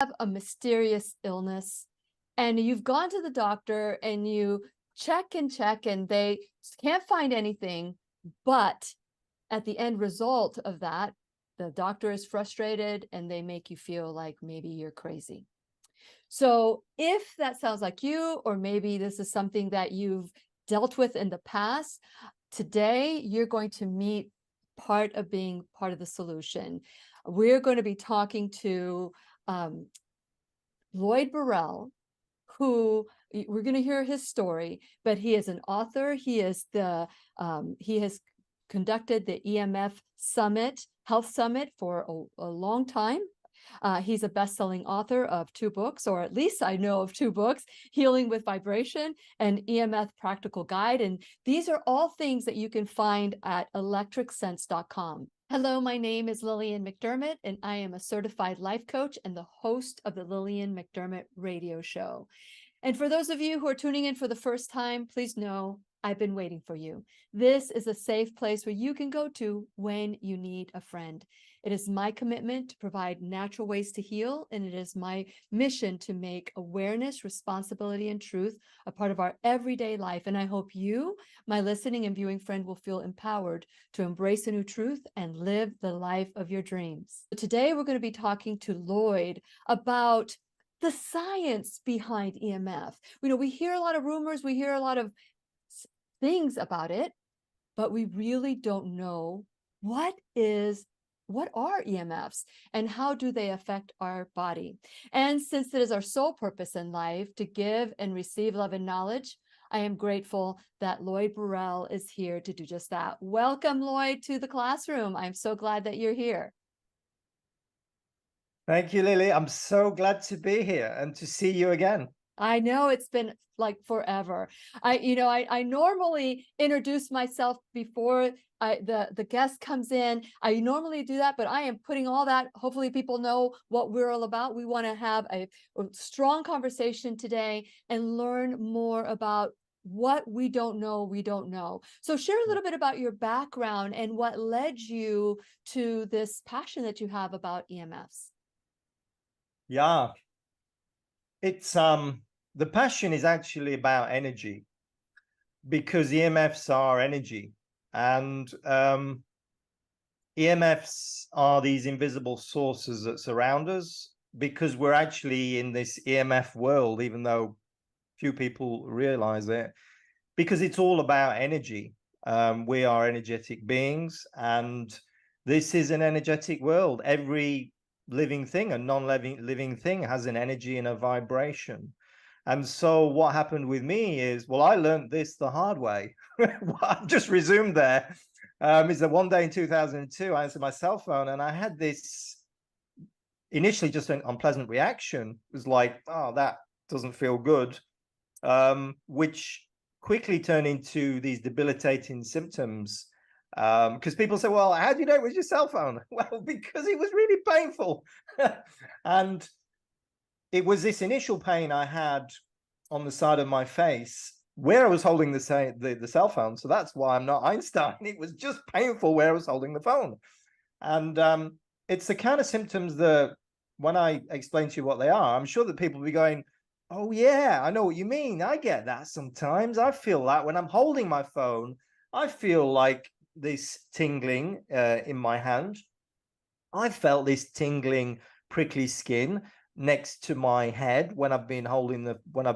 have a mysterious illness and you've gone to the doctor and you check and they can't find anything, but at the end result of that, the doctor is frustrated and they make you feel like maybe you're crazy. So if that sounds like you, or maybe this is something that you've dealt with in the past, today you're going to meet part of being part of the solution. We're going to be talking to Lloyd Burrell, who we're going to hear his story, but he is an author. He has conducted the EMF Summit, Health Summit for a long time. He's a best-selling author of 2 books, or at least I know of 2 books, Healing with Vibration and EMF Practical Guide. And these are all things that you can find at electricsense.com. Hello, my name is Lillian McDermott, and I am a certified life coach and the host of the Lillian McDermott radio show. And for those of you who are tuning in for the first time, please know I've been waiting for you. This is a safe place where you can go to when you need a friend. It is my commitment to provide natural ways to heal, and it is my mission to make awareness, responsibility, and truth a part of our everyday life. And I hope you, my listening and viewing friend, will feel empowered to embrace a new truth and live the life of your dreams. Today, we're going to be talking to Lloyd about the science behind EMF. We hear a lot of rumors, we hear a lot of things about it, but we really don't know what are EMFs and how do they affect our body. And since it is our sole purpose in life to give and receive love and knowledge, I am grateful that Lloyd Burrell is here to do just that. Welcome, Lloyd, to the classroom. I'm so glad that you're here. Thank you, Lily. I'm so glad to be here and to see you again. I know it's been like forever. I normally introduce myself before the guest comes in. I normally do that, but I am putting all that. Hopefully people know what we're all about. We want to have a strong conversation today and learn more about what we don't know. So share a little bit about your background and what led you to this passion that you have about EMFs. Yeah. It's the passion is actually about energy, because EMFs are energy, and EMFs are these invisible sources that surround us, because we're actually in this EMF world, even though few people realize it, because it's all about energy. We are energetic beings, and this is an energetic world. Every living thing, a non-living thing, has an energy and a vibration. And so what happened with me is, well, I learned this the hard way. I've just resumed there. Is that one day in 2002, I answered my cell phone and I had this initially just an unpleasant reaction. It was like, oh, that doesn't feel good, which quickly turned into these debilitating symptoms. Because people say, well, how do you know it was your cell phone? Well, because it was really painful. And it was this initial pain I had on the side of my face where I was holding the cell phone. So that's why I'm not Einstein. It was just painful where I was holding the phone. And it's the kind of symptoms that when I explain to you what they are, I'm sure that people will be going, oh, yeah, I know what you mean. I get that sometimes. I feel that when I'm holding my phone, I feel like this tingling in my hand. I felt this tingling, prickly skin next to my head when I've been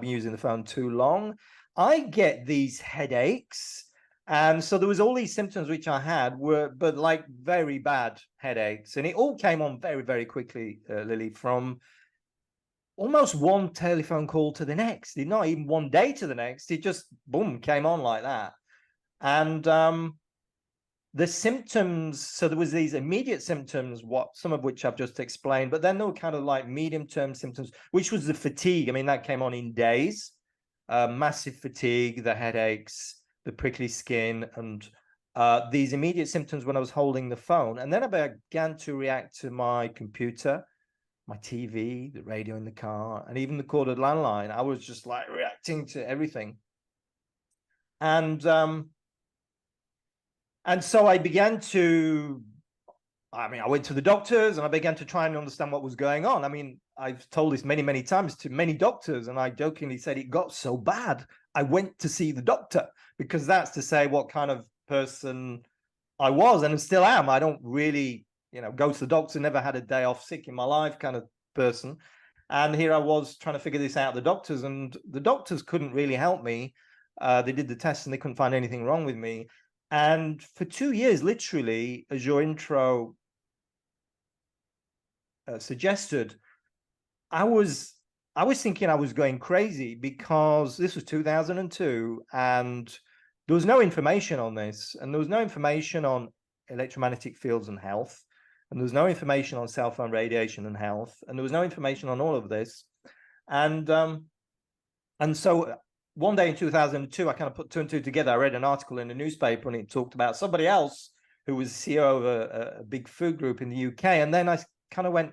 using the phone too long. I get these headaches. And so there was all these symptoms which I had but like very bad headaches. And it all came on very, very quickly, Lily, from almost one telephone call to the next. Not even one day to the next. It just, boom, came on like that. And the symptoms, so there was these immediate symptoms, some of which I've just explained, but then there were kind of like medium-term symptoms, which was the fatigue. I mean, that came on in days, massive fatigue, the headaches, the prickly skin, and these immediate symptoms when I was holding the phone. And then I began to react to my computer, my TV, the radio in the car, and even the corded landline. I was just like reacting to everything. And so I began to I mean, I went to the doctors and I began to try and understand what was going on. I mean, I've told this many, many times to many doctors, and I jokingly said it got so bad, I went to see the doctor, because that's to say what kind of person I was and still am. I don't really, go to the doctor, never had a day off sick in my life kind of person. And here I was trying to figure this out, the doctors, and the doctors couldn't really help me. They did the tests and they couldn't find anything wrong with me. And for 2 years, literally, as your intro suggested, I was thinking I was going crazy, because this was 2002 and there was no information on this, and there was no information on electromagnetic fields and health, and there was no information on cell phone radiation and health, and there was no information on all of this. And so one day in 2002, I kind of put two and two together. I read an article in the newspaper and it talked about somebody else who was CEO of a big food group in the UK. And then I kind of went,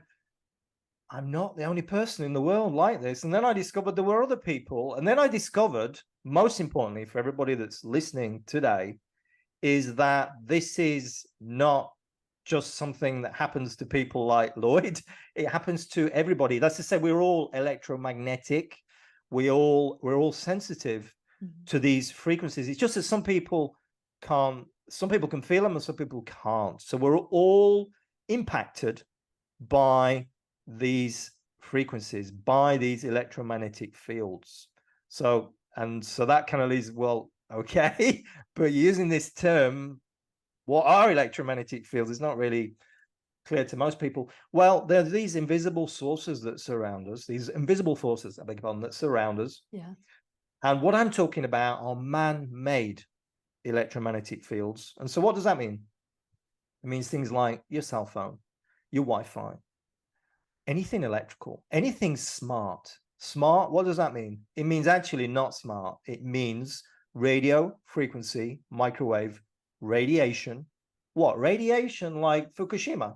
I'm not the only person in the world like this. And then I discovered there were other people. And then I discovered, most importantly for everybody that's listening today, is that this is not just something that happens to people like Lloyd. It happens to everybody. That's to say, we're all electromagnetic. We're all sensitive to these frequencies. It's just that some people can feel them and some people can't. So we're all impacted by these frequencies, by these electromagnetic fields. So that kind of leads, well, okay, but using this term, what are electromagnetic fields? It's not really clear to most people. Well, there are these invisible sources that surround us, these invisible forces, I beg your pardon, that surround us. Yeah. And what I'm talking about are man-made electromagnetic fields. And so what does that mean? It means things like your cell phone, your Wi-Fi, anything electrical, anything smart. Smart, what does that mean? It means actually not smart. It means radio, frequency, microwave, radiation. What? Radiation like Fukushima?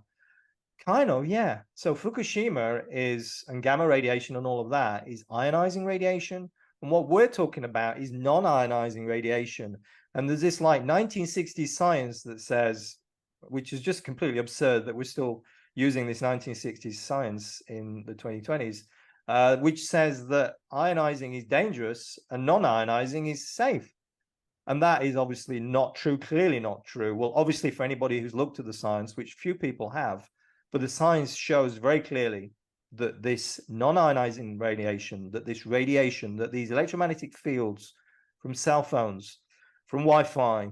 Kind of, yeah. So Fukushima is, and gamma radiation and all of that is ionizing radiation. And what we're talking about is non-ionizing radiation. And there's this like 1960s science that says, which is just completely absurd that we're still using this 1960s science in the 2020s, which says that ionizing is dangerous and non-ionizing is safe. And that is obviously not true, clearly not true. Well, obviously for anybody who's looked at the science, which few people have, but the science shows very clearly that this non-ionizing radiation, that this radiation, that these electromagnetic fields from cell phones, from Wi-Fi,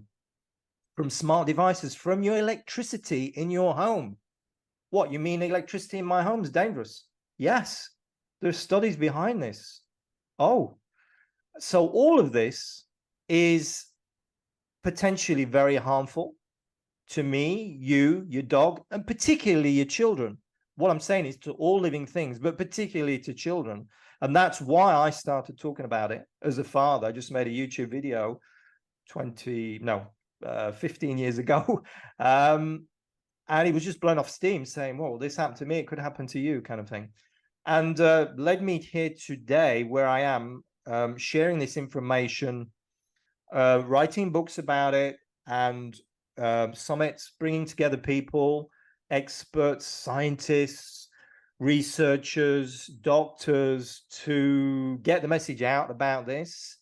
from smart devices, from your electricity in your home. What, you mean electricity in my home is dangerous? Yes, there's studies behind this. Oh, so all of this is potentially very harmful to me, you, your dog, and particularly your children. What I'm saying is to all living things, but particularly to children. And that's why I started talking about it as a father. I just made a YouTube video 15 years ago. And he was just blown off steam saying, well, this happened to me, it could happen to you, kind of thing. And led me here today where I am, sharing this information, writing books about it, and summits, bringing together people, experts, scientists, researchers, doctors, to get the message out about this.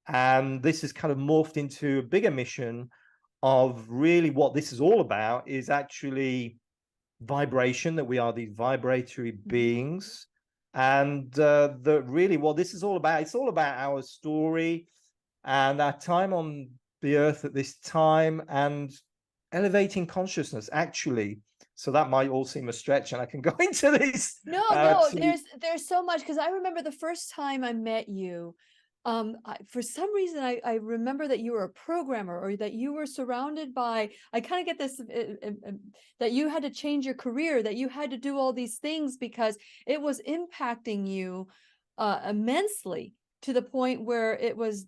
And this has kind of morphed into a bigger mission of really what this is all about is actually vibration, that we are these vibratory beings. And that really what this is all about, it's all about our story and our time on the earth at this time, and elevating consciousness, actually. So that might all seem a stretch, and I can go into this. No, there's so much, because I remember the first time I met you, for some reason I remember that you were a programmer, or that you were surrounded by, I kind of get this, that you had to change your career, that you had to do all these things because it was impacting you immensely, to the point where it was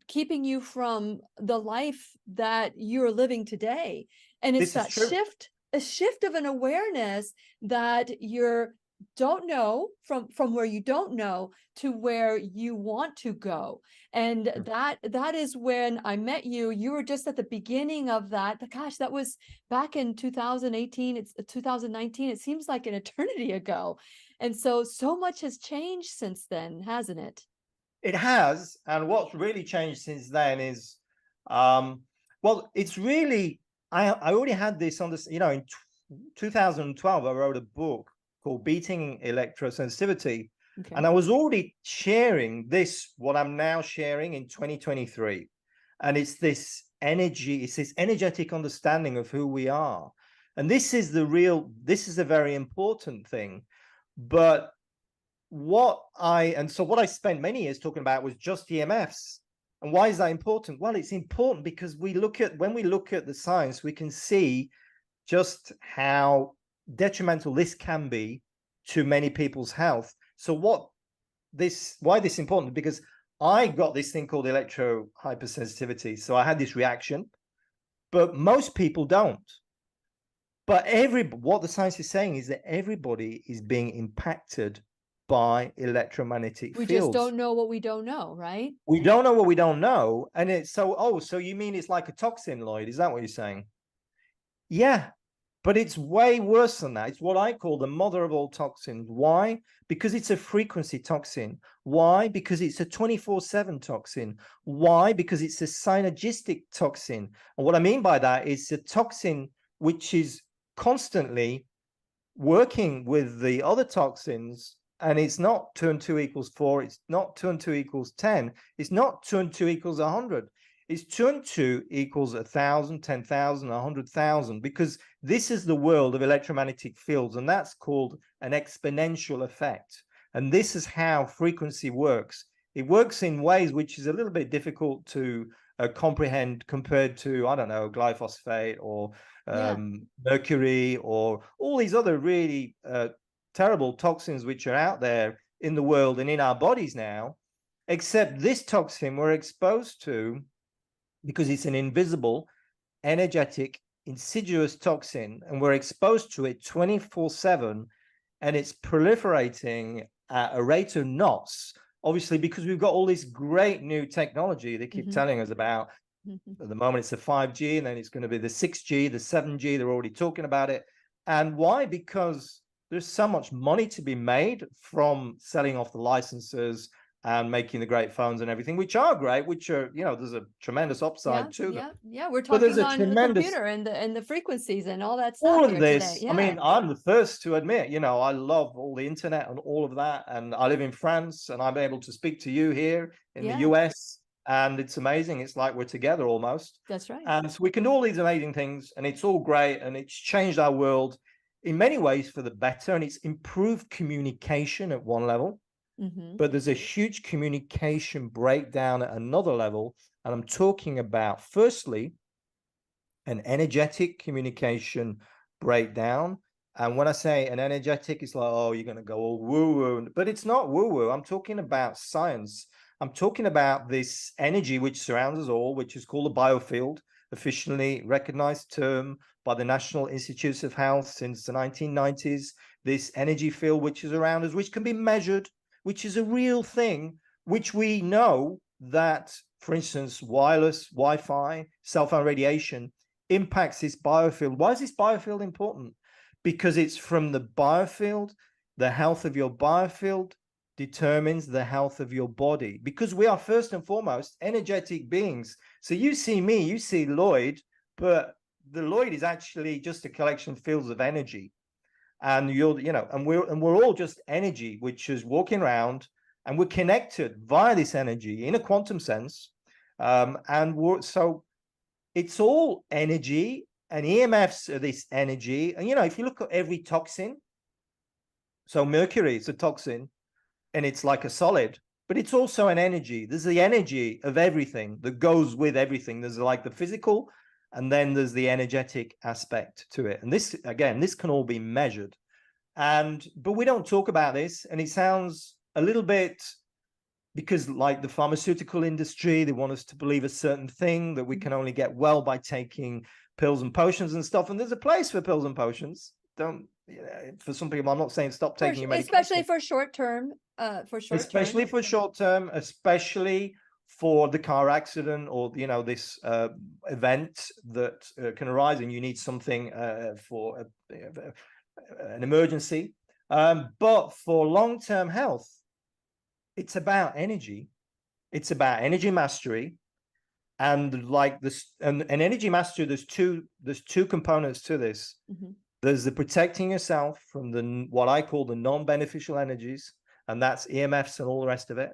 keeping you from the life that you're living today. And it's that shift, a shift of an awareness that you're don't know, from where you don't know to where you want to go. And that is when I met you. You were just at the beginning of that. Gosh, that was back in 2018. It's 2019. It seems like an eternity ago. And so much has changed since then, hasn't it? It has, and what's really changed since then is, well, it's really, I already had this on this, in 2012, I wrote a book called Beating Electrosensitivity, Okay. and I was already sharing this, what I'm now sharing in 2023, and it's this energy, it's this energetic understanding of who we are, and this is a very important thing, but what I spent many years talking about was just EMFs. And why is that important? Well, it's important because when we look at the science, we can see just how detrimental this can be to many people's health. So why this is important? Because I got this thing called electro hypersensitivity. So I had this reaction, but most people don't. But what the science is saying is that everybody is being impacted by electromagnetic We fields. just don't know what we don't know, right? We don't know what we don't know. And it's so you mean it's like a toxin, Lloyd? Is that what you're saying? Yeah, but it's way worse than that. It's what I call the mother of all toxins. Why? Because it's a frequency toxin. Why? Because it's a 24/7 toxin. Why? Because it's a synergistic toxin. And what I mean by that is a toxin which is constantly working with the other toxins, and it's not 2 and 2 equals 4, it's not 2 and 2 equals 10, it's not 2 and 2 equals 100, it's 2 and 2 equals 1,000, 10,000, 100,000, because this is the world of electromagnetic fields, and that's called an exponential effect. And this is how frequency works. It works in ways which is a little bit difficult to comprehend compared to, I don't know, glyphosate or mercury or all these other really terrible toxins which are out there in the world and in our bodies now. Except this toxin we're exposed to because it's an invisible, energetic, insidious toxin, and we're exposed to it 24/7, and it's proliferating at a rate of knots, obviously, because we've got all this great new technology they keep telling us about. At the moment, it's the 5G, and then it's going to be the 6G, the 7G. They're already talking about it. And why? Because there's so much money to be made from selling off the licenses and making the great phones and everything, which are great, which are, there's a tremendous upside to them. We're But there's talking a on the tremendous computer and the frequencies and all that all stuff of here this. today. I mean, I'm the first to admit, I love all the internet and all of that. And I live in France, and I'm able to speak to you here in the US. And it's amazing. It's like we're together almost. That's right. And so we can do all these amazing things, and it's all great, and it's changed our world in many ways for the better, and it's improved communication at one level. But there's a huge communication breakdown at another level. And I'm talking about, firstly, an energetic communication breakdown. And when I say an energetic, it's like, oh, you're going to go all woo-woo. But it's not woo-woo. I'm talking about science. I'm talking about this energy which surrounds us all, which is called a biofield, officially recognized term by the National Institutes of Health since the 1990s. This energy field which is around us, which can be measured, which is a real thing, which we know that, for instance, wireless, Wi-Fi, cell phone radiation impacts this biofield. Why is this biofield important? Because it's from the biofield, the health of your biofield determines the health of your body, because we are first and foremost energetic beings. So you see me, you see Lloyd, but the Lloyd is actually just a collection of fields of energy. And we're all just energy, which is walking around, and we're connected via this energy in a quantum sense. So it's all energy, and EMFs are this energy. And, if you look at every toxin, so mercury is a toxin, and it's like a solid, but it's also an energy. There's the energy of everything that goes with everything. There's like the physical, and then there's the energetic aspect to it. And this, again, this can all be measured. But we don't talk about this, and it sounds a little bit, because like the pharmaceutical industry, they want us to believe a certain thing, that we can only get well by taking pills and potions and stuff. And there's a place for pills and potions. for some people, I'm not saying stop For, taking your especially medication, for short term, especially for short term, especially for the car accident or this event that can arise, and you need something for an emergency. But for long-term health, it's about energy. It's about energy mastery. And like this, and energy mastery, there's two components to this. Mhm. There's the protecting yourself from what I call the non-beneficial energies, and that's EMFs and all the rest of it.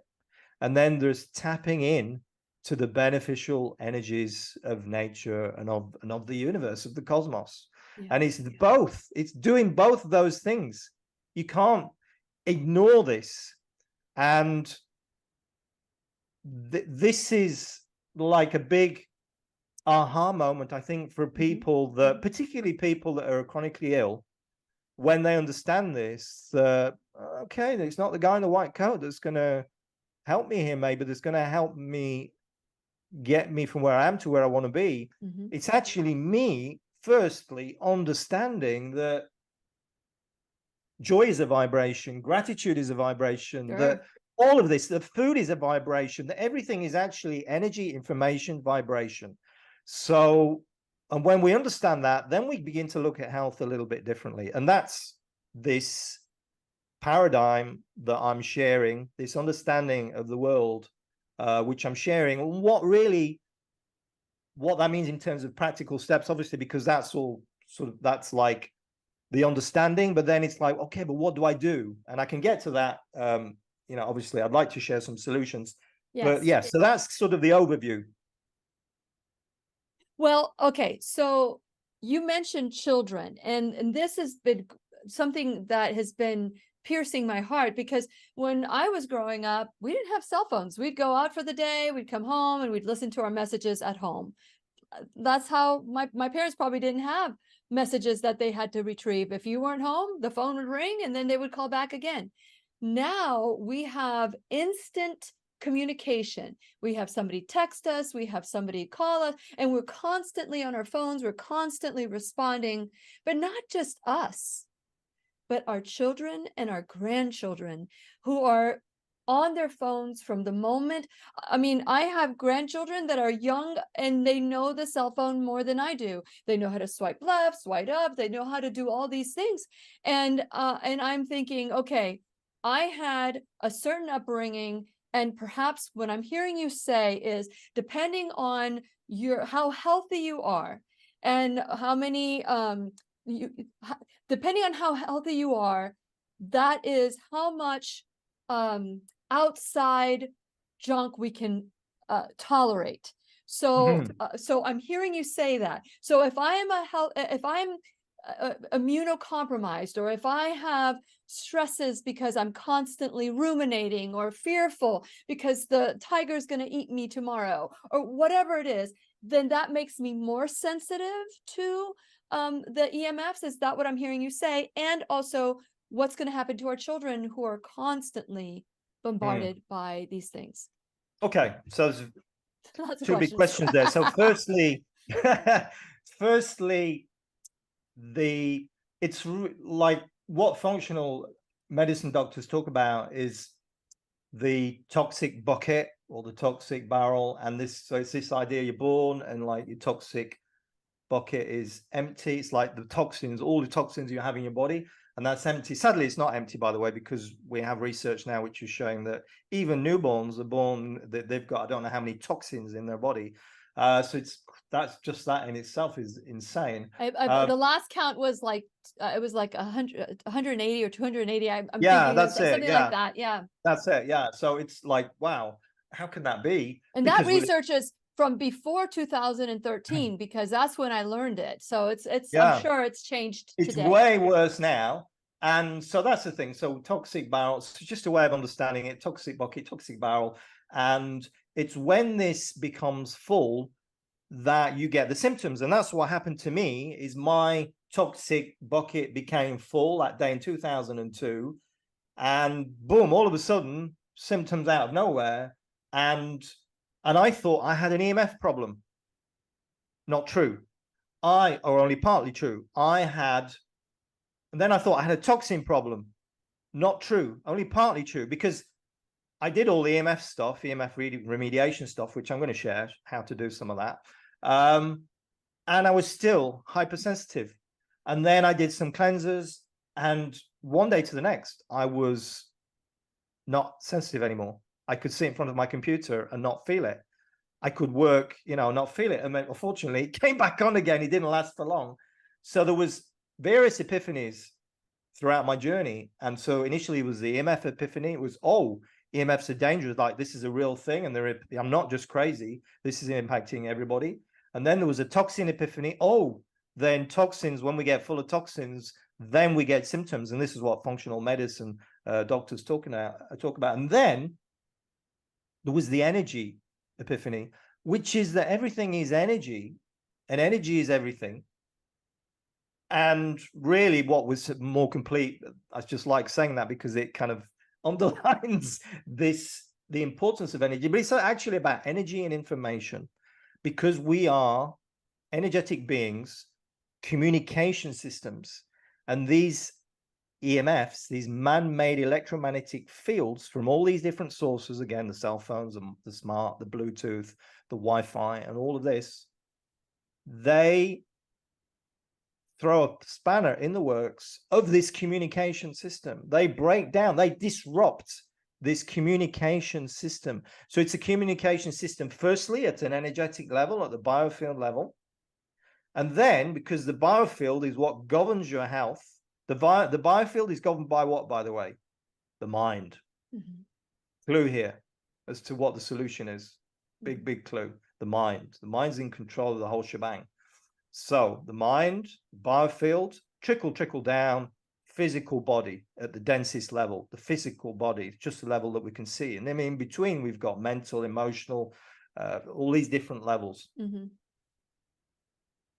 And then there's tapping in to the beneficial energies of nature and of the universe, of the cosmos. Yeah. And it's both. It's doing both of those things. You can't ignore this. And this is like a big aha moment, I think, for people that, particularly people that are chronically ill, when they understand this, okay, it's not the guy in the white coat that's going to help me here, maybe that's going to help me get me from where I am to where I want to be. It's actually me, firstly, understanding that joy is a vibration, gratitude is a vibration, that all of this, the food is a vibration, that everything is actually energy, information, vibration. So, and when we understand that, then we begin to look at health a little bit differently. And that's this paradigm that I'm sharing, this understanding of the world, which I'm sharing, what that means in terms of practical steps, obviously, because that's all sort of, that's like the understanding, but then it's like, okay, but what do I do? And I can get to that. Obviously I'd like to share some solutions, but yeah, so that's sort of the overview. Well, okay, so you mentioned children, and this has been something that has been piercing my heart, because when I was growing up, we didn't have cell phones. We'd go out for the day, we'd come home, and we'd listen to our messages at home. That's how my parents probably didn't have messages that they had to retrieve. If you weren't home, the phone would ring and then they would call back again. Now we have instant communication. We have somebody text us, we have somebody call us, and we're constantly on our phones, we're constantly responding. But not just us, but our children and our grandchildren, who are on their phones from the moment. I mean, I have grandchildren that are young and they know the cell phone more than I do. They know how to swipe left, swipe up, they know how to do all these things. And I'm thinking, okay, I had a certain upbringing, and perhaps what I'm hearing you say is, depending on how healthy you are and how many depending on how healthy you are, that is how much outside junk we can tolerate. So so I'm hearing you say that. So if I'm immunocompromised, or if I have stresses because I'm constantly ruminating or fearful because the tiger's going to eat me tomorrow, or whatever it is, then that makes me more sensitive to the EMFs. Is that what I'm hearing you say? And also, what's going to happen to our children who are constantly bombarded by these things? Okay, so there's Lots of two big questions. questions there. So firstly, it's like what functional medicine doctors talk about is the toxic bucket or the toxic barrel. And so it's this idea, you're born and like your toxic bucket is empty. It's like the toxins, all the toxins you have in your body, and that's empty. Sadly, it's not empty, by the way, because we have research now which is showing that even newborns are born that they've got, I don't know how many toxins in their body. So that's just that in itself is insane. The last count was like it was like 180 or 280. I'm yeah, thinking that's it. Something like that. Yeah, that's it. Yeah, so it's like, wow, how can that be? And because that research is from before 2013, because that's when I learned it. So it's Yeah. I'm sure it's changed it's today. way worse now. And so that's the thing. So toxic barrels, just a way of understanding it, toxic bucket, toxic barrel. And it's when this becomes full that you get the symptoms. And that's what happened to me, is my toxic bucket became full that day in 2002. And boom, all of a sudden, symptoms out of nowhere. And I thought I had an EMF problem. Not true. Or only partly true. I had And then I thought I had a toxin problem. Not true, only partly true, because I did all the EMF stuff, EMF remediation stuff, which I'm going to share how to do some of that. And I was still hypersensitive. And then I did some cleansers, and one day to the next, I was not sensitive anymore. I could sit in front of my computer and not feel it. I could work, not feel it. And then unfortunately, it came back on again. It didn't last for long. So there was various epiphanies throughout my journey. And so initially it was the EMF epiphany. It was, oh, EMFs are dangerous. Like, this is a real thing. And I'm not just crazy. This is impacting everybody. And then there was a toxin epiphany. Oh, then toxins, when we get full of toxins, then we get symptoms. And this is what functional medicine doctors talk about. And then there was the energy epiphany, which is that everything is energy, and energy is everything. And really what was more complete, I just like saying that because it kind of underlines the importance of energy, but it's actually about energy and information, because we are energetic beings, communication systems, and these EMFs, these man-made electromagnetic fields from all these different sources, again, the cell phones, the smart, the Bluetooth, the Wi-Fi, and all of this, they throw a spanner in the works of this communication system. They break down, they disrupt this communication system. So it's a communication system, firstly, at an energetic level, at the biofield level. And then, because the biofield is what governs your health, the biofield is governed by what, by the way? The mind. Mm-hmm. Clue here as to what the solution is. Big clue. The mind. The mind's in control of the whole shebang. So the mind, biofield, trickle down, physical body at the densest level, the physical body, just the level that we can see. And then in between, we've got mental, emotional, all these different levels. Mm-hmm.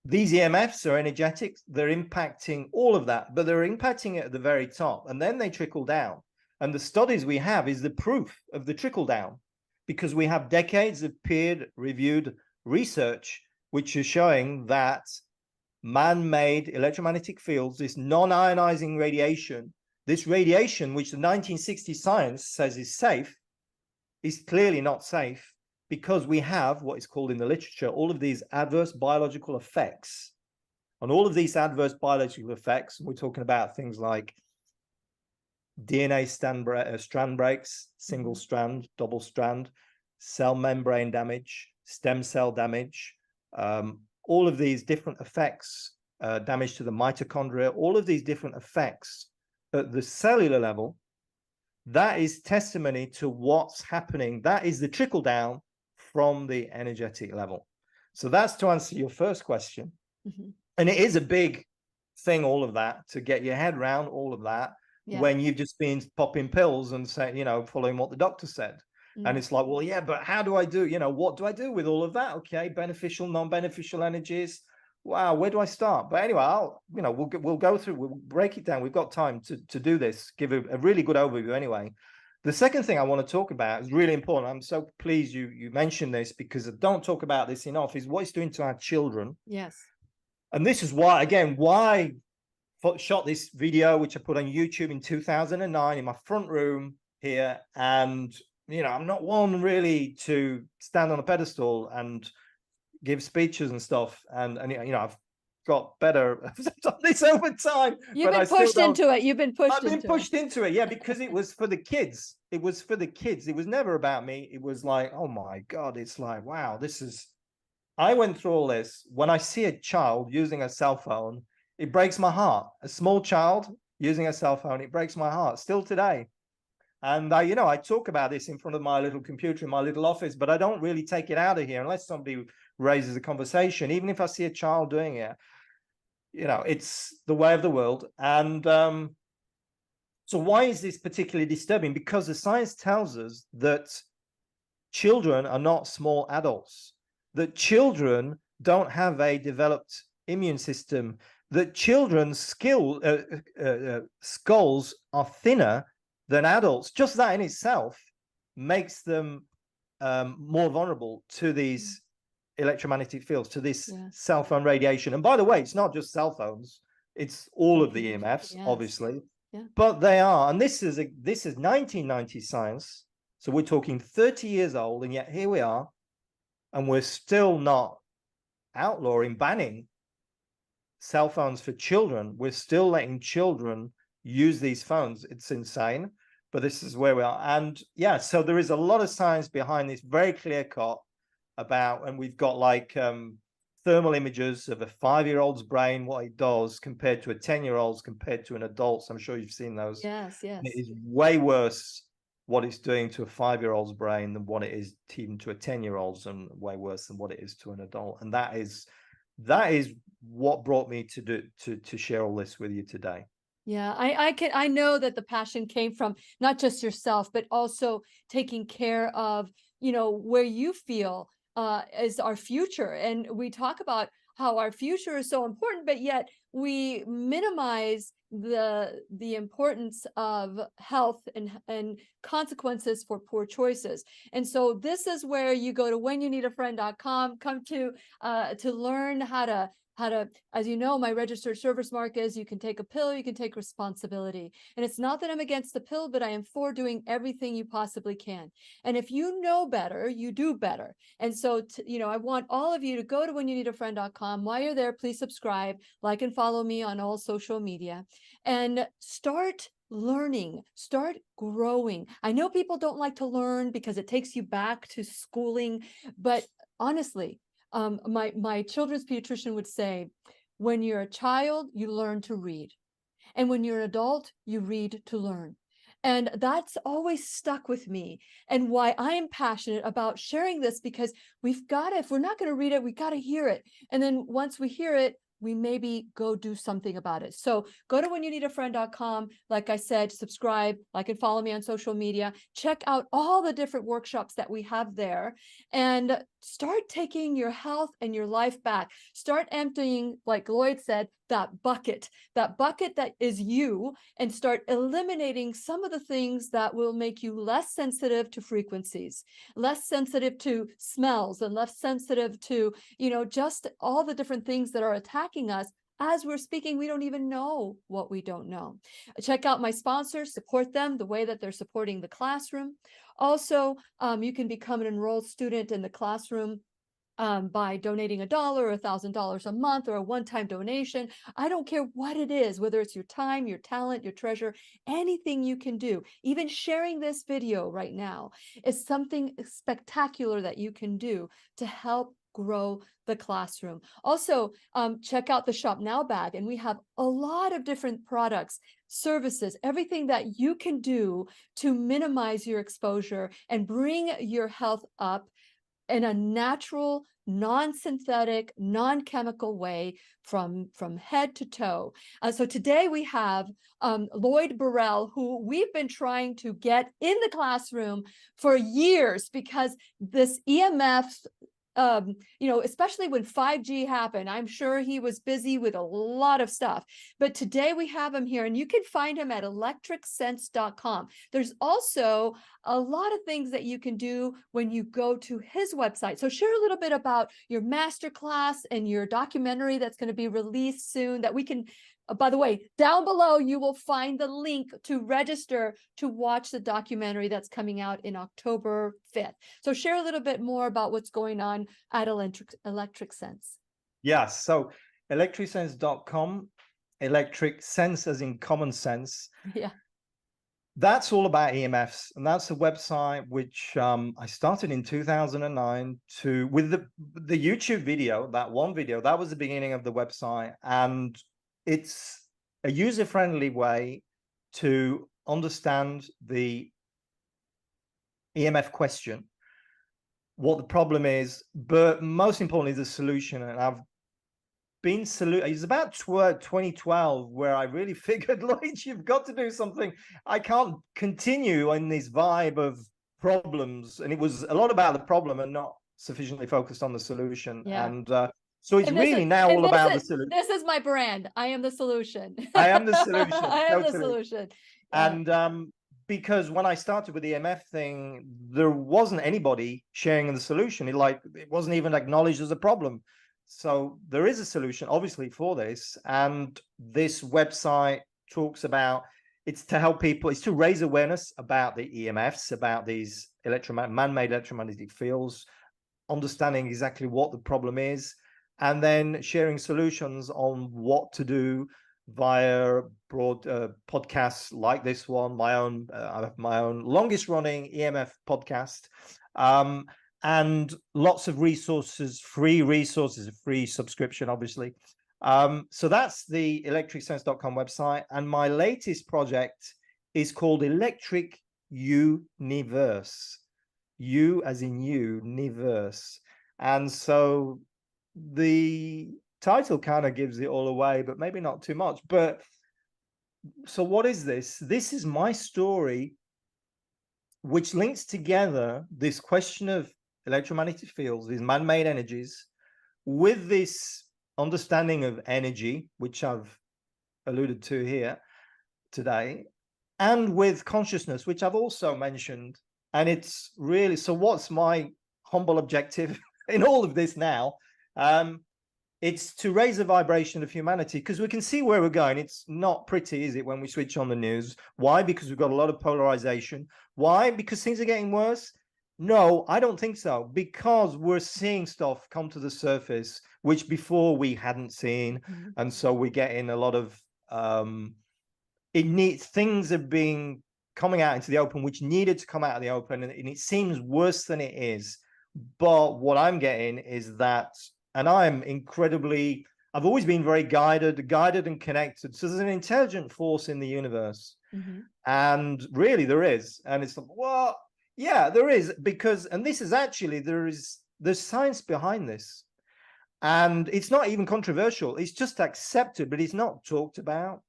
These EMFs are energetic. They're impacting all of that, but they're impacting it at the very top. And then they trickle down. And the studies we have is the proof of the trickle down, because we have decades of peer-reviewed research which is showing that man-made electromagnetic fields, this non-ionizing radiation, this radiation which the 1960 science says is safe, is clearly not safe, because we have what is called in the literature all of these adverse biological effects. And all of these adverse biological effects, we're talking about things like DNA strand breaks, single strand, double strand, cell membrane damage, stem cell damage, all of these different effects, damage to the mitochondria, all of these different effects at the cellular level. That is testimony to what's happening. That is the trickle down from the energetic level. So that's to answer your first question. Mm-hmm. And it is a big thing, all of that, to get your head around all of that, when you've just been popping pills and saying, following what the doctor said. And it's like, well, yeah, but how do I do, what do I do with all of that? Okay, beneficial, non-beneficial energies. Wow, where do I start? But anyway, we'll go through, we'll break it down. We've got time to do this, give a really good overview anyway. The second thing I want to talk about is really important. I'm so pleased you mentioned this, because I don't talk about this enough, is what it's doing to our children. Yes. And this is why, again, why I shot this video, which I put on YouTube in 2009 in my front room here. And I'm not one really to stand on a pedestal and give speeches and stuff. And I've got better. I've done this over time. You've been pushed into it. You've been pushed into it. I've been pushed into it. Yeah, because it was for the kids. It was for the kids. It was never about me. It was like, oh my God, it's like, wow, I went through all this. When I see a child using a cell phone, it breaks my heart. A small child using a cell phone, it breaks my heart still today. And I talk about this in front of my little computer in my little office, but I don't really take it out of here unless somebody raises a conversation. Even if I see a child doing it, it's the way of the world. And so why is this particularly disturbing? Because the science tells us that children are not small adults, that children don't have a developed immune system, that children's skulls are thinner than adults. Just that in itself makes them more vulnerable to these electromagnetic fields, to this cell phone radiation. And by the way, it's not just cell phones. It's all of the EMFs, Yes. obviously, Yeah. but they are, and this is 1990 science. So we're talking 30 years old, and yet here we are, and we're still not outlawing, banning cell phones for children. We're still letting children use these phones. It's insane, but this is where we are. And yeah, so there is a lot of science behind this, very clear cut about, and we've got like thermal images of a 5-year-old's brain, what it does compared to a 10-year-old's, compared to an adult's. I'm sure you've seen those. Yes, yes. And it is way worse what it's doing to a 5-year-old's brain than what it is even to a 10-year-old's, and way worse than what it is to an adult. And that is what brought me to share all this with you today. Yeah, I know that the passion came from not just yourself, but also taking care of, where you feel is our future. And we talk about how our future is so important, but yet we minimize the importance of health and consequences for poor choices. And so this is where you go to whenyouneedafriend.com, come to learn how to, as you know, my registered service mark is, you can take a pill, you can take responsibility. And it's not that I'm against the pill, but I am for doing everything you possibly can. And if you know better, you do better. And so, I want all of you to go to whenyouneedafriend.com. While you're there, please subscribe, like, and follow me on all social media, and start learning, start growing. I know people don't like to learn because it takes you back to schooling, but honestly, my children's pediatrician would say, when you're a child, you learn to read. And when you're an adult, you read to learn. And that's always stuck with me, and why I am passionate about sharing this, because we've got to, if we're not going to read it, we got to hear it. And then once we hear it, we maybe go do something about it. So go to whenyouneedafriend.com. Like I said, subscribe, like and follow me on social media. Check out all the different workshops that we have there, and start taking your health and your life back. Start emptying, like Lloyd said, that bucket that is you, and start eliminating some of the things that will make you less sensitive to frequencies, less sensitive to smells, and less sensitive to, just all the different things that are attacking us. As we're speaking, we don't even know what we don't know. Check out my sponsors, support them the way that they're supporting the classroom. Also, you can become an enrolled student in the classroom by donating $1 or $1,000 a month, or a one-time donation. I don't care what it is, whether it's your time, your talent, your treasure, anything you can do. Even sharing this video right now is something spectacular that you can do to help grow the classroom. Also, check out the Shop Now bag, and we have a lot of different products, services, everything that you can do to minimize your exposure and bring your health up in a natural, non-synthetic, non-chemical way from head to toe. So today we have Lloyd Burrell, who we've been trying to get in the classroom for years, because this EMF, especially when 5G happened, I'm sure he was busy with a lot of stuff. But today we have him here, and you can find him at electricsense.com. There's also a lot of things that you can do when you go to his website. So share a little bit about your masterclass and your documentary that's going to be released soon, that we can, by the way, down below, you will find the link to register to watch the documentary that's coming out in October 5th. So share a little bit more about what's going on at Electric Sense. Yes. So electricsense.com, electric sense as in common sense. Yeah. That's all about EMFs, and that's a website which I started in 2009 with the YouTube video, that one video. That was the beginning of the website, and it's a user-friendly way to understand the EMF question, what the problem is, but most importantly, the solution. And I've been it's about 2012 where I really figured, Lloyd, you've got to do something. I can't continue in this vibe of problems. And it was a lot about the problem and not sufficiently focused on the solution. Yeah. And so it's really now all about the solution. This is my brand. I am the solution. I am the solution. I am the solution. And because when I started with the EMF thing, there wasn't anybody sharing the solution. It wasn't even acknowledged as a problem. So there is a solution, obviously, for this. And this website talks about, it's to help people, it's to raise awareness about the EMFs, about these man-made electromagnetic fields, understanding exactly what the problem is, and then sharing solutions on what to do via broad podcasts like this one, my own longest running EMF podcast, and lots of resources, free subscription, obviously. So that's the electricsense.com website. And my latest project is called Electric Universe. You as in universe. And so the title kind of gives it all away, but maybe not too much. But so what is this? This is my story, which links together this question of electromagnetic fields, these man-made energies, with this understanding of energy, which I've alluded to here today, and with consciousness, which I've also mentioned. And it's really, so what's my humble objective in all of this now? It's to raise the vibration of humanity, because we can see where we're going. It's not pretty, is it, when we switch on the news? Why? Because we've got a lot of polarization. Why? Because things are getting worse? No, I don't think so. Because we're seeing stuff come to the surface, which before we hadn't seen. Mhm. And so we're getting a lot of, things are being coming out into the open, which needed to come out of the open. And it seems worse than it is. But what I'm getting is that, and I'm incredibly, I've always been very guided and connected. So there's an intelligent force in the universe. Mhm. And really there is. And it's like, well, yeah, there is, because, and this is actually, there's science behind this. And it's not even controversial. It's just accepted, but it's not talked about.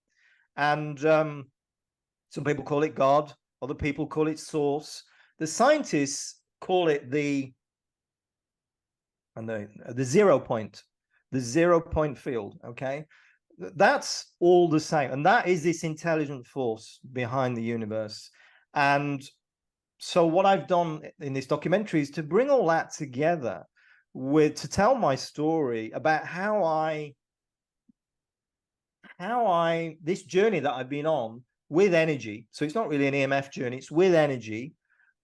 And some people call it God, other people call it source. The scientists call it the 0 point, the 0 point field. Okay, that's all the same, and that is this intelligent force behind the universe. And so what I've done in this documentary is to bring all that together, to tell my story about how this journey that I've been on with energy. So it's not really an EMF journey, it's with energy,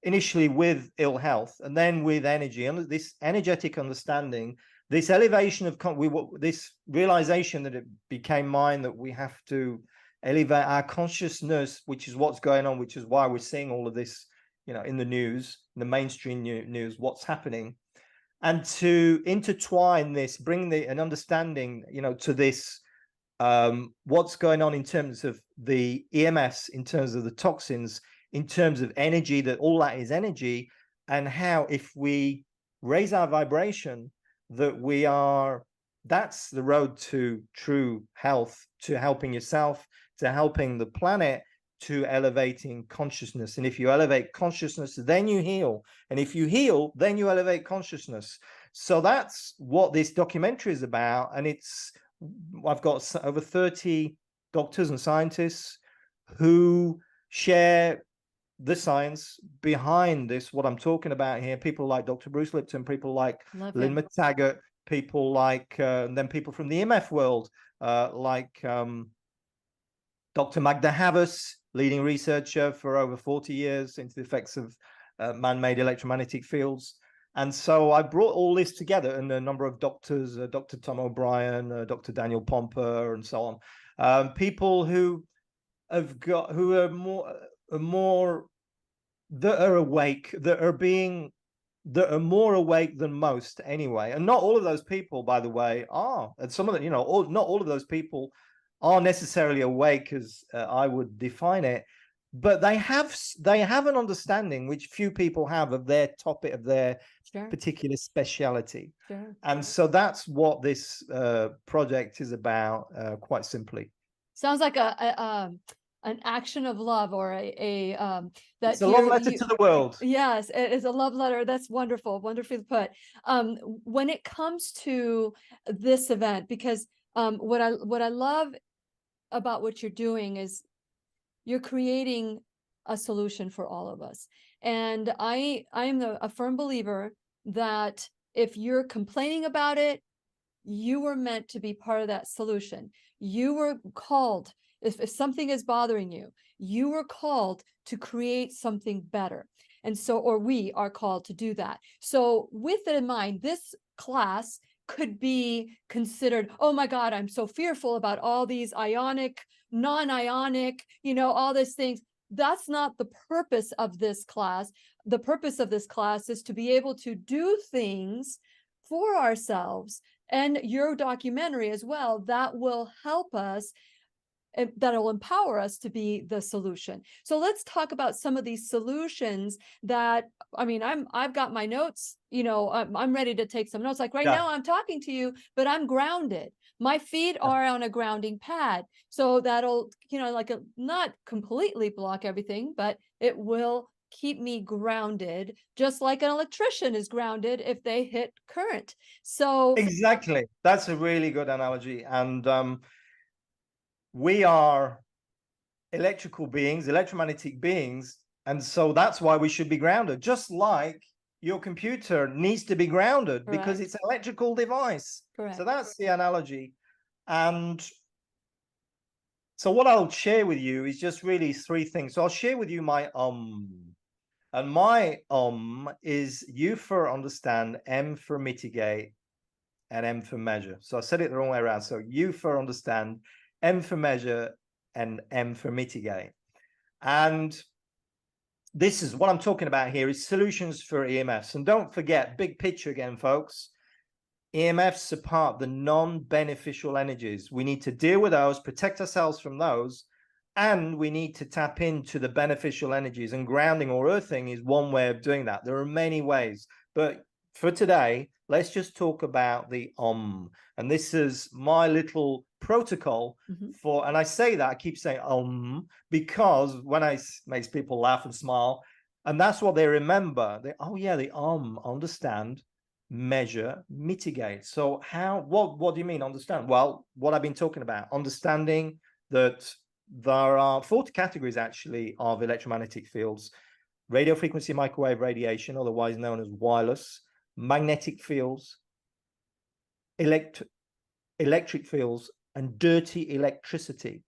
initially with ill health, and then with energy, and this energetic understanding, this elevation of this realization that it became mine, that we have to elevate our consciousness, which is what's going on, which is why we're seeing all of this, in the news, in the mainstream news, what's happening, and to intertwine this, bring an understanding, to this, what's going on in terms of the EMFs, in terms of the toxins, in terms of energy, that all that is energy, and how if we raise our vibration, that's the road to true health, to helping yourself, to helping the planet, to elevating consciousness. And if you elevate consciousness, then you heal. And if you heal, then you elevate consciousness. So that's what this documentary is about. And I've got over 30 doctors and scientists who share the science behind this, what I'm talking about here. People like Dr. Bruce Lipton, people like Lynn McTaggart, people like, and then people from the EMF world, like Dr. Magda Havas, leading researcher for over 40 years into the effects of man-made electromagnetic fields. And so I brought all this together, and a number of doctors, Dr. Tom O'Brien, Dr. Daniel Pomper, and so on, people who are more that are awake, that are more awake than most anyway. And not all of those people, by the way, are. And some of them, not all of those people are necessarily awake as I would define it, but they have an understanding which few people have of their topic, of their particular speciality. And so that's what this project is about, quite simply. Sounds like an action of love, or that it's a love letter to the world. Yes, it is a love letter. That's wonderful, wonderfully put. When it comes to this event, because what I love about what you're doing is you're creating a solution for all of us. And I am a firm believer that if you're complaining about it, you were meant to be part of that solution. You were called, if something is bothering you, you were called to create something better. And so, or we are called to do that. So with it in mind, this class could be considered, oh my God, I'm so fearful about all these ionic, non-ionic, all these things. That's not the purpose of this class. The purpose of this class is to be able to do things for ourselves, and your documentary as well, that will help us, that will empower us to be the solution. So let's talk about some of these solutions that, I mean, I've got my notes, I'm ready to take some notes. Like right now I'm talking to you, but I'm grounded. My feet are on a grounding pad. So that'll, not completely block everything, but it will keep me grounded, just like an electrician is grounded if they hit current. So Exactly. That's a really good analogy. And we are electrical beings, electromagnetic beings. And so that's why we should be grounded, just like your computer needs to be grounded. Correct. Because it's an electrical device. Correct. So that's the analogy. And so what I'll share with you is just really three things. So I'll share with you my and my is U for understand, M for mitigate, and M for measure. So I said it the wrong way around. So U for understand, M for measure, and M for mitigate. And this is what I'm talking about here is solutions for EMFs. And don't forget, big picture again, folks. EMFs are part of the non-beneficial energies. We need to deal with those, protect ourselves from those, and we need to tap into the beneficial energies. And grounding or earthing is one way of doing that. There are many ways, but for today, let's just talk about the And this is my little protocol for, and I say that, I keep saying because when I makes people laugh and smile, and that's what they remember. They, oh yeah, the understand, measure, mitigate. So what do you mean understand? Well, what I've been talking about, understanding that there are 4 categories actually of electromagnetic fields: radio frequency microwave radiation, otherwise known as wireless, magnetic fields, electric fields, and dirty electricity.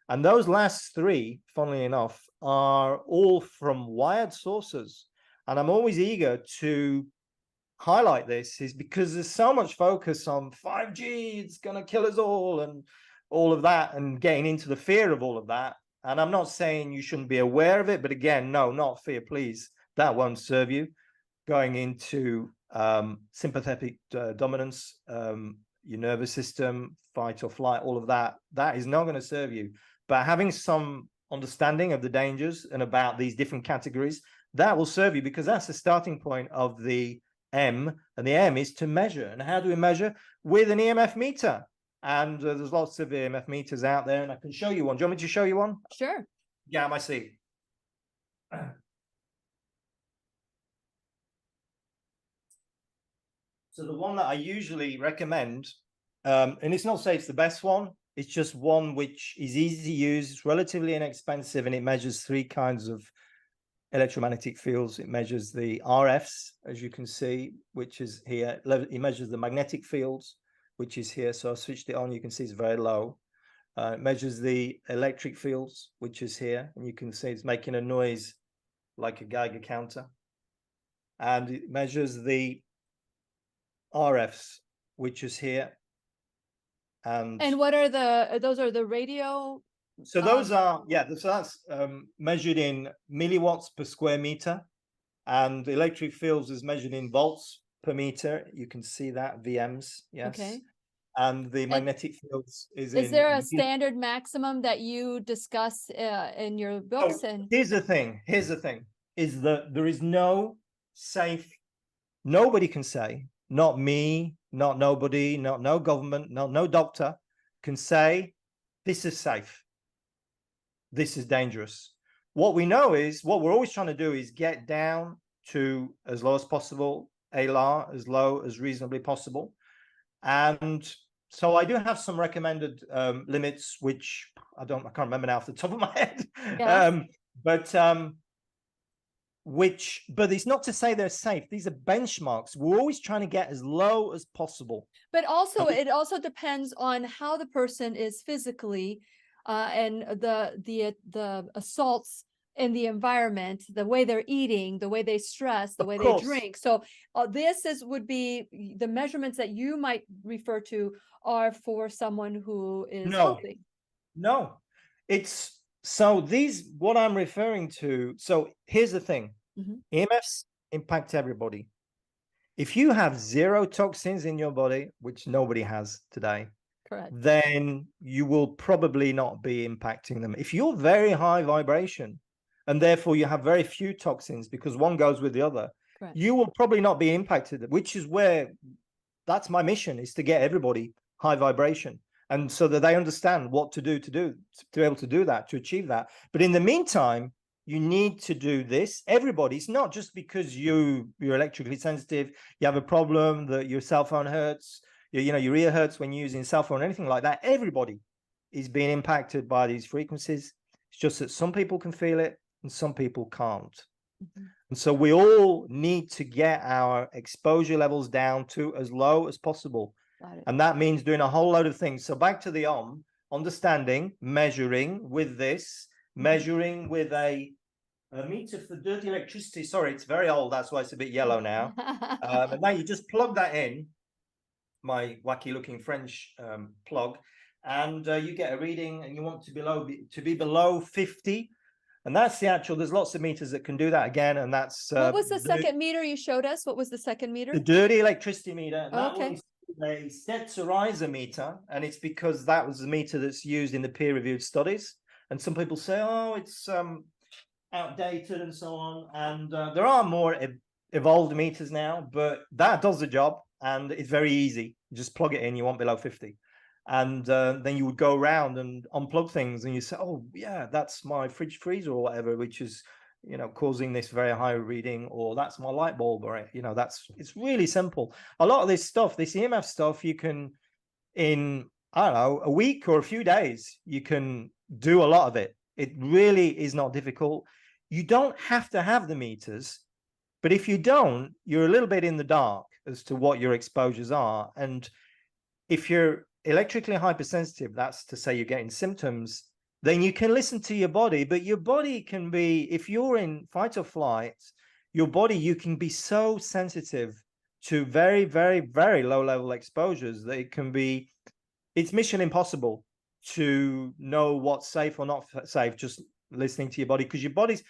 And those last 3, funnily enough, are all from wired sources. And I'm always eager to highlight this, is because there's so much focus on 5G, it's going to kill us all, and all of that, and getting into the fear of all of that. And I'm not saying you shouldn't be aware of it, but again, no, not fear, please. That won't serve you. Going into sympathetic dominance, your nervous system, fight or flight, all of that, that is not going to serve you. But having some understanding of the dangers and about these different categories, that will serve you, because that's the starting point of the M, and the M is to measure. And how do we measure? With an EMF meter. And there's lots of EMF meters out there, and I can show you one. Do you want me to show you one? Sure. Yeah, I see. So the one that I usually recommend, and it's not to say it's the best one, it's just one which is easy to use, it's relatively inexpensive, and it measures 3 kinds of electromagnetic fields. It measures the RFs, as you can see, which is here. It measures the magnetic fields, which is here. So I switched it on. You can see it's very low. It measures the electric fields, which is here. And you can see it's making a noise like a Geiger counter. And it measures the RFs, which is here. And what are those are the radio? So those are, yeah, so that's measured in milliwatts per square meter, and the electric fields is measured in volts per meter. You can see that, VMs, yes. Okay. And the magnetic fields is there a standard maximum that you discuss in your books? And here's the thing, is that there is no safe, nobody can say, not me, not nobody, not no government, no doctor can say, this is safe. This is dangerous. What we know is, what we're always trying to do is get down to as low as possible, ALAR, as low as reasonably possible. And so I do have some recommended limits, which I can't remember now off the top of my head. Yeah. but it's not to say they're safe. These are benchmarks. We're always trying to get as low as possible. But also, it also depends on how the person is physically, and the assaults in the environment, the way they're eating, the way they stress, the way they drink. So would be the measurements that you might refer to are for someone who is healthy. No, it's so these what I'm referring to. So here's the thing. EMFs impact everybody. If you have zero toxins in your body, which nobody has today, correct, then you will probably not be impacting them. If you're very high vibration and therefore you have very few toxins because one goes with the other, correct, you will probably not be impacted, which is where that's my mission, is to get everybody high vibration. And so that they understand what to do to be able to do that, to achieve that. But in the meantime, you need to do this. Everybody. It's not just because you're electrically sensitive, you have a problem, that your cell phone hurts, your ear hurts when you're using a cell phone or anything like that. Everybody is being impacted by these frequencies. It's just that some people can feel it and some people can't. And so we all need to get our exposure levels down to as low as possible. And that means doing a whole load of things. So back to the understanding, measuring with this, measuring with a meter for dirty electricity. Sorry, it's very old. That's why it's a bit yellow now. And now you just plug that in, my wacky looking French plug, and you get a reading, and you want to be below 50. And that's the actual, there's lots of meters that can do that again. And that's what was the second meter you showed us? What was the second meter? The dirty electricity meter. Oh, okay. A Stetzer meter, and it's because that was the meter that's used in the peer-reviewed studies. And some people say, oh, it's outdated and so on. And there are more evolved meters now, but that does the job, and it's very easy. You just plug it in, you want below 50. And then you would go around and unplug things, and you say, oh, yeah, that's my fridge freezer or whatever, which is causing this very high reading, or that's my light bulb, or it's really simple. A lot of this stuff, this EMF stuff, you can, in I don't know, a week or a few days, you can do a lot of it. It really is not difficult. You don't have to have the meters, but if you don't, you're a little bit in the dark as to what your exposures are. And if you're electrically hypersensitive, that's to say you're getting symptoms, then you can listen to your body. But your body can be, if you're in fight or flight, your body, you can be so sensitive to very, very, very low level exposures that it's mission impossible to know what's safe or not safe, just listening to your body. Because your body's,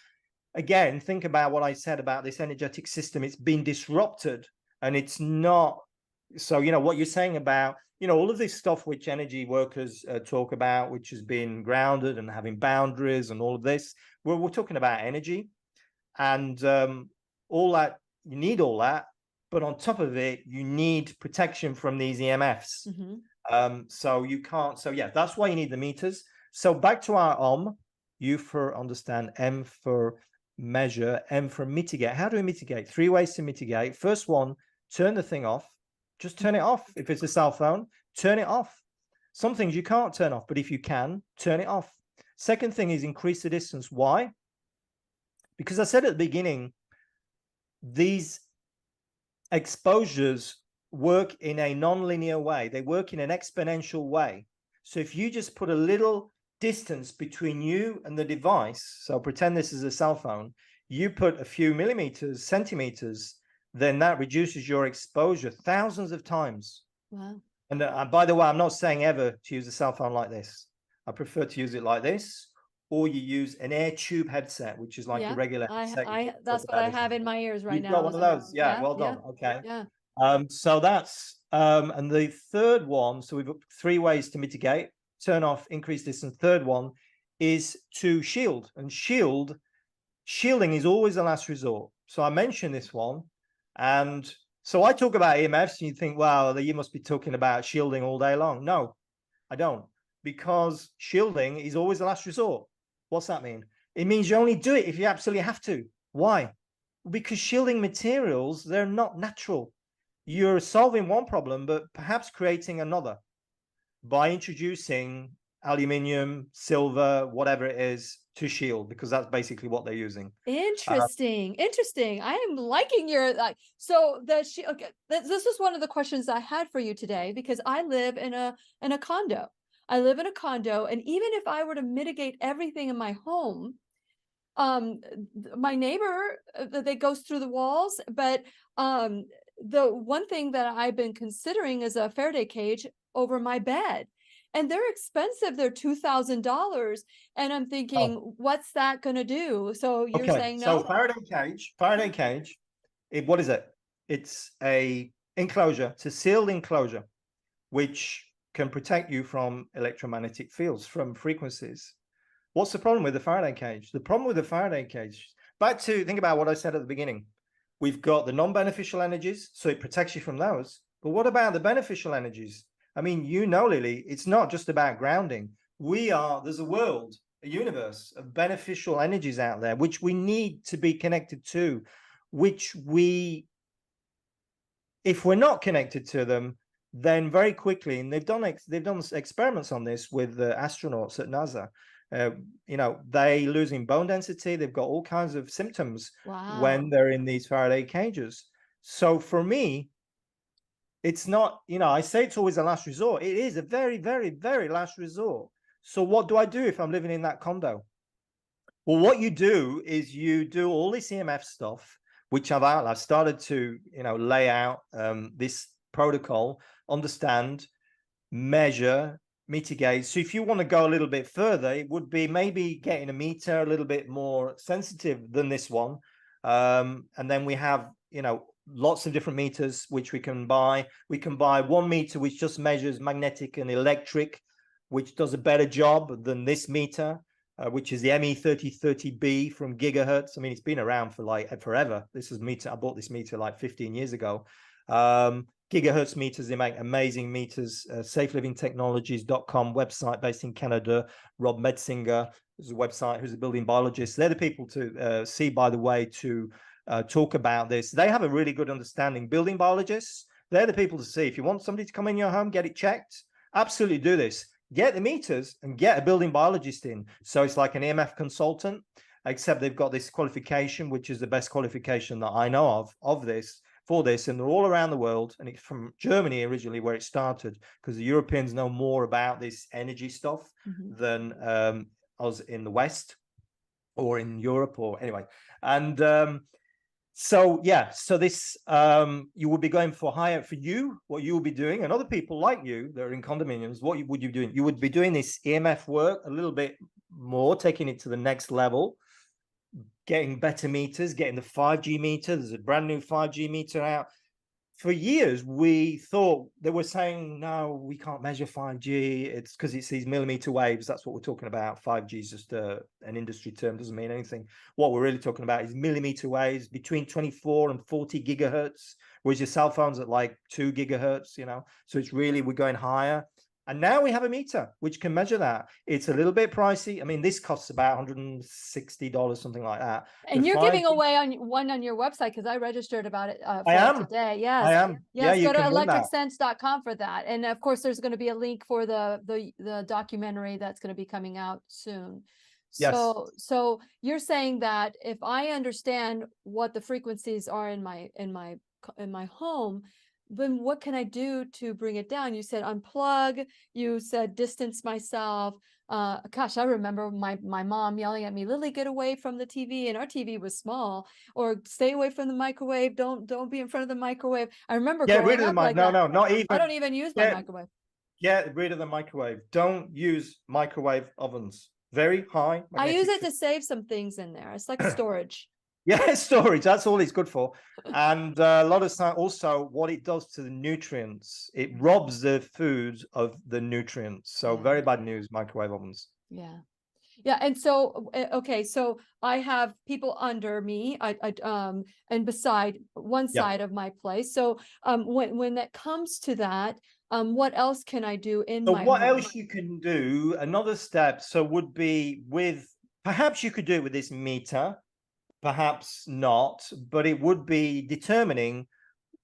again, think about what I said about this energetic system. It's been disrupted, and it's not, so, what you're saying about, all of this stuff which energy workers talk about, which has been grounded and having boundaries and all of this, we're talking about energy, and all that, you need all that, but on top of it, you need protection from these EMFs. So you can't, so yeah, that's why you need the meters. So back to our U for understand, M for measure, M for mitigate. How do we mitigate? 3 ways to mitigate. First one, turn the thing off. Just turn it off. If it's a cell phone, turn it off. Some things you can't turn off, but if you can, turn it off. Second thing is increase the distance. Why? Because I said at the beginning, these exposures work in a non-linear way. They work in an exponential way. So if you just put a little distance between you and the device, so pretend this is a cell phone, you put a few millimeters, centimeters, then that reduces your exposure thousands of times. Wow. And by the way, I'm not saying ever to use a cell phone like this. I prefer to use it like this, or you use an air tube headset, which is like a regular headset. That's what I have in my ears right now. You've got one of those. Yeah, well done. Okay. Yeah. So that's, and the third one, so we've got 3 ways to mitigate: turn off, increase distance. Third one is to shield, and shielding is always the last resort. So I mentioned this one. And so I talk about EMFs, and you think, wow, you must be talking about shielding all day long. No, I don't, because shielding is always the last resort. What's that mean? It means you only do it if you absolutely have to. Why? Because shielding materials, they're not natural. You're solving one problem, but perhaps creating another by introducing aluminium, silver, whatever it is, to shield, because that's basically what they're using. Interesting. Interesting. I am liking your like so that she okay. This is one of the questions I had for you today, because I live in a condo. I live in a condo, and even if I were to mitigate everything in my home, my neighbor that goes through the walls, but the one thing that I've been considering is a Faraday cage over my bed, and they're expensive. They're $2,000, and I'm thinking, what's that going to do? So you're saying so no? Faraday cage, what is it? It's a enclosure, it's a sealed enclosure, which can protect you from electromagnetic fields, from frequencies. What's the problem with the Faraday cage? The problem with the Faraday cage, back to think about what I said at the beginning. We've got the non-beneficial energies, so it protects you from those. But what about the beneficial energies? I mean, you know, Lily, it's not just about grounding. There's a world, a universe of beneficial energies out there, which we need to be connected to, if we're not connected to them, then very quickly, and they've done experiments on this with astronauts at NASA. You know, they losing bone density. They've got all kinds of symptoms when they're in these Faraday cages. So for me, it's not, you know, I say it's always a last resort. It is a very, very, very last resort. So what do I do if I'm living in that condo? Well, what you do is you do all this EMF stuff, which I've started to, you know, lay out this protocol, understand, measure, mitigate. So if you want to go a little bit further, it would be maybe getting a meter a little bit more sensitive than this one. And then we have, you know, lots of different meters which we can buy. We can buy 1 meter which just measures magnetic and electric, which does a better job than this meter, which is the ME3030B from Gigahertz. I mean, it's been around for like forever. This is meter. I bought this meter like 15 years ago. Gigahertz meters, they make amazing meters. safelivingtechnologies.com website based in Canada. Rob Medsinger is a website, who's a building biologist. They're the people to see, by the way, to talk about this. They have a really good understanding. Building biologists, they're the people to see. If you want somebody to come in your home, get it checked, absolutely do this. Get the meters and get a building biologist in. So it's like an EMF consultant, except they've got this qualification, which is the best qualification that I know of this, for this, and they're all around the world. And it's from Germany originally where it started, because the Europeans know more about this energy stuff than us in the West or in Europe, or anyway. And so yeah, so this you would be going for higher. For you, what you will be doing, and other people like you that are in condominiums, what would you be doing? You would be doing this EMF work a little bit more, taking it to the next level, getting better meters, getting the 5G meter. There's a brand new 5G meter out. For years, we thought they were saying, no, we can't measure 5G. It's because it's these millimeter waves. That's what we're talking about. 5G is just an industry term, doesn't mean anything. What we're really talking about is millimeter waves between 24 and 40 gigahertz, whereas your cell phone's at like 2 gigahertz, you know. So it's really, we're going higher. And now we have a meter which can measure that. It's a little bit pricey. I mean, this costs about $160, something like that. And you're giving away one on your website, because I registered about it I am today. Yes, I am. Yes, yeah, go to you can win that. electricsense.com for that. And of course, there's going to be a link for the documentary that's going to be coming out soon. Yes. So you're saying that if I understand what the frequencies are in my home, then what can I do to bring it down? You said unplug, you said distance myself. Gosh, I remember my mom yelling at me, Lily, get away from the TV. And our TV was small. Or stay away from the microwave. Don't be in front of the microwave. I remember Get growing rid of the up like no, that. no, not even. I don't even use my microwave. Get rid of the microwave. Don't use microwave ovens. Very high. I use it to save some things in there. It's like storage. Yeah, storage. That's all it's good for. And a lot of time, also what it does to the nutrients, it robs the food of the nutrients. So very bad news, microwave ovens. Yeah. Yeah. And so, okay, so I have people under me, and beside one side of my place. So when that comes to that, what else can I do in my what home? else you can do, another step, so would be perhaps you could do it with this meter, perhaps not, but it would be determining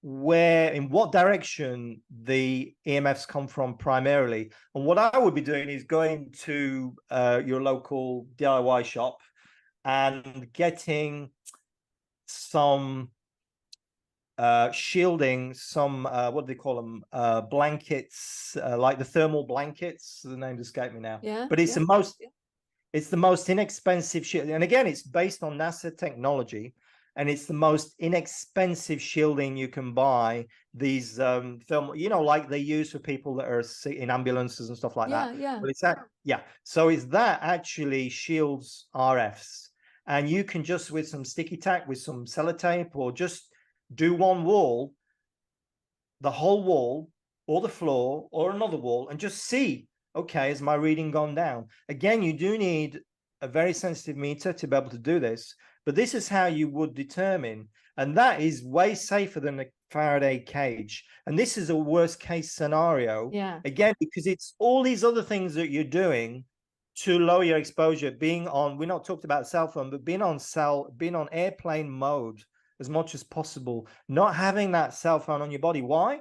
where, in what direction the EMFs come from primarily. And what I would be doing is going to your local DIY shop and getting some shielding, some what do they call them, blankets, like the thermal blankets. The names escape me now. Yeah. But it's the most inexpensive shield, and again, it's based on NASA technology, and it's the most inexpensive shielding you can buy. These thermal, you know, like they use for people that are in ambulances and stuff like that. Yeah. But it's that, yeah. So it's that actually shields RFs, and you can just, with some sticky tack, with some sellotape, or just do one wall, the whole wall, or the floor, or another wall, and just see, okay, has my reading gone down? Again, you do need a very sensitive meter to be able to do this, but this is how you would determine, and that is way safer than a Faraday cage. And this is a worst case scenario, again, because it's all these other things that you're doing to lower your exposure, being on, we're not talked about cell phone, but being on airplane mode as much as possible, not having that cell phone on your body. Why?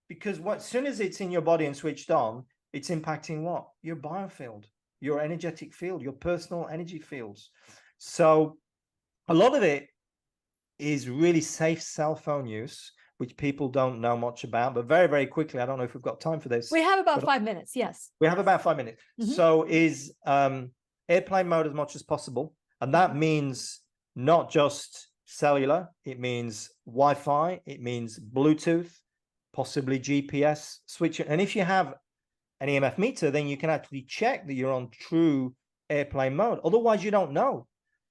Because as soon as it's in your body and switched on, it's impacting what? Your biofield, your energetic field, your personal energy fields. So a lot of it is really safe cell phone use, which people don't know much about. But very, very quickly, I don't know if we've got time for this. We have about 5 minutes. Yes. We have about 5 minutes. So is airplane mode as much as possible. And that means not just cellular, it means Wi-Fi, it means Bluetooth, possibly GPS switch. And if you have an EMF meter, then you can actually check that you're on true airplane mode. Otherwise, you don't know.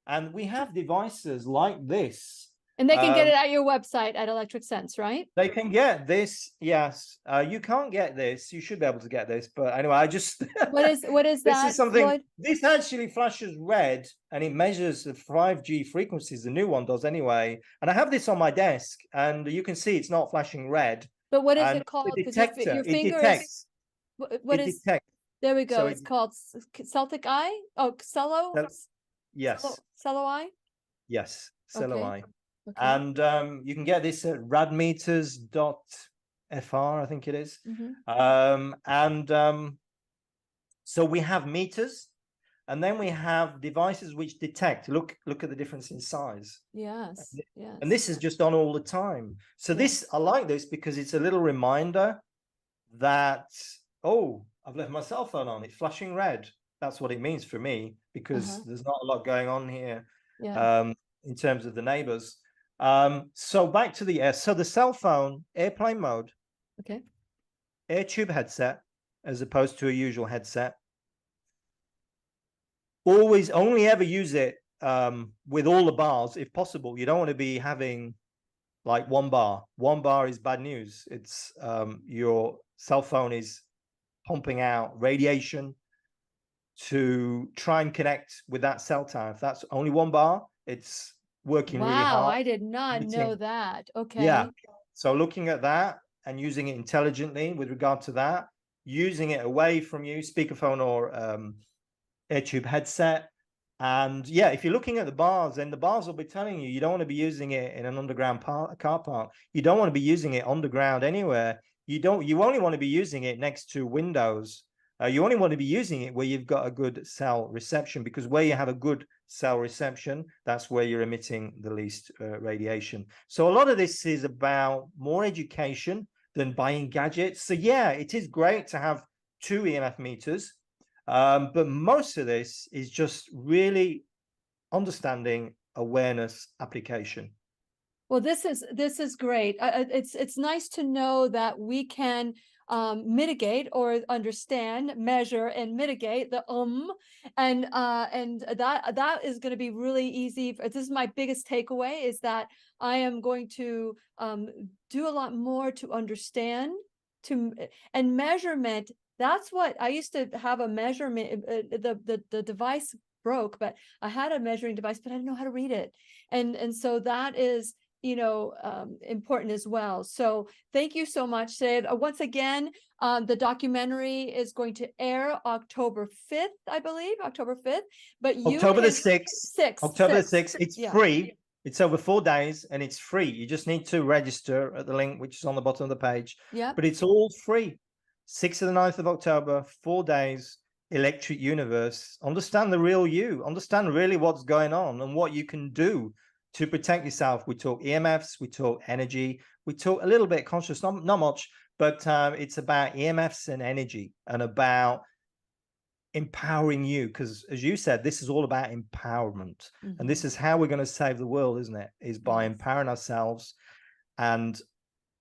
And we have devices like this. And they can get it at your website at Electric Sense, right? They can get this, yes. You can't get this. You should be able to get this, but anyway, I just what is this that? is something. Lloyd? This actually flashes red, and it measures the 5G frequencies. The new one does anyway. And I have this on my desk, and you can see it's not flashing red. But what is it called? The detector, your finger it detects. What is? Detects. There we go. So it's called Celtic Eye. Oh, Cello. Yes. Cello Eye. Yes. Cello Eye. Okay. And you can get this at radmeters.fr, I think it is. So we have meters, and then we have devices which detect. Look at the difference in size. Yes. And this is just on all the time. So this, I like this because it's a little reminder that, oh, I've left my cell phone on. It's flashing red. That's what it means for me, because there's not a lot going on here in terms of the neighbors. So back to the air. So the cell phone, airplane mode, air tube headset, as opposed to a usual headset. Always only ever use it with all the bars, if possible. You don't want to be having like one bar. One bar is bad news. It's your cell phone is pumping out radiation to try and connect with that cell tower. If that's only one bar, it's working really hard. Wow, I did not know that. Okay. Yeah. So looking at that and using it intelligently with regard to that, using it away from you, speakerphone or air tube headset. And yeah, if you're looking at the bars, then the bars will be telling you, you don't want to be using it in an underground car park. You don't want to be using it underground anywhere. You only want to be using it next to windows. You only want to be using it where you've got a good cell reception, because where you have a good cell reception, that's where you're emitting the least radiation. So a lot of this is about more education than buying gadgets. So yeah, it is great to have 2 EMF meters, but most of this is just really understanding, awareness, application. Well, this is great. It's nice to know that we can mitigate or understand, measure, and mitigate the and that is going to be really easy. This is my biggest takeaway, is that I am going to do a lot more to understand and measurement. That's what I used to have, a measurement. The device broke, but I had a measuring device, but I didn't know how to read it, and so that is, you know, important as well. So thank you so much, Sid. Once again, the documentary is going to air October 5th, I believe, October 5th. But you October the 6th. October the 6th. It's free. It's over 4 days and it's free. You just need to register at the link, which is on the bottom of the page. Yeah. But it's all free. 6th to the 9th of October, 4 days, Electric Universe. Understand the real you. Understand really what's going on and what you can do to protect yourself. We talk EMFs, we talk energy, we talk a little bit conscious, not much, but it's about EMFs and energy and about empowering you, because as you said, this is all about empowerment. And this is how we're going to save the world, isn't it? Is by empowering ourselves and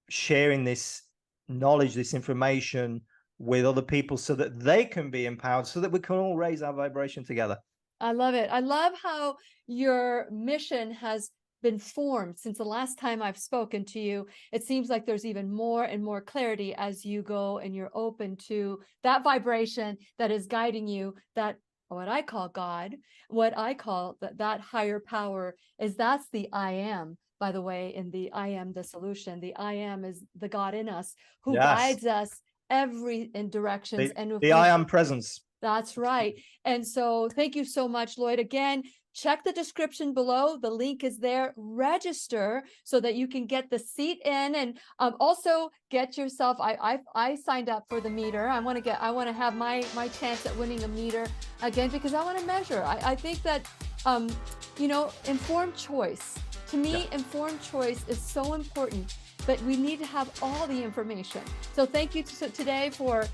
sharing this knowledge, this information with other people so that they can be empowered, so that we can all raise our vibration together. I love it. I love how your mission has been formed since the last time I've spoken to you. It seems like there's even more and more clarity as you go and you're open to that vibration that is guiding you, that what I call God, what I call that higher power is that's the I am. By the way, in the I am the solution, the I am is the God in us who guides us in directions. The I am presence. That's right. And so thank you so much, Lloyd. Again, check the description below. The link is there. Register so that you can get the seat in, and also get yourself. I signed up for the meter. I want to have my chance at winning a meter again, because I want to measure. I think that informed choice. To me, informed choice is so important. But we need to have all the information. So thank you today for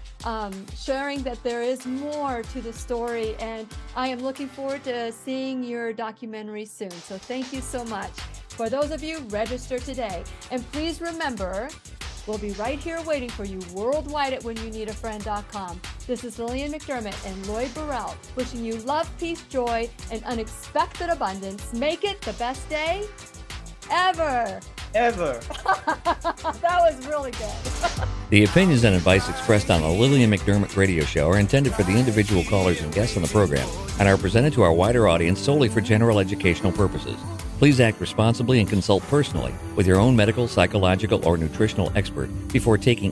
sharing that there is more to the story. And I am looking forward to seeing your documentary soon. So thank you so much. For those of you, register today. And please remember, we'll be right here waiting for you worldwide at whenyouneedafriend.com. This is Lillian McDermott and Lloyd Burrell, wishing you love, peace, joy, and unexpected abundance. Make it the best day ever. That was really good. The opinions and advice expressed on the Lillian McDermott radio show are intended for the individual callers and guests on the program and are presented to our wider audience solely for general educational purposes. Please act responsibly and consult personally with your own medical, psychological, or nutritional expert before taking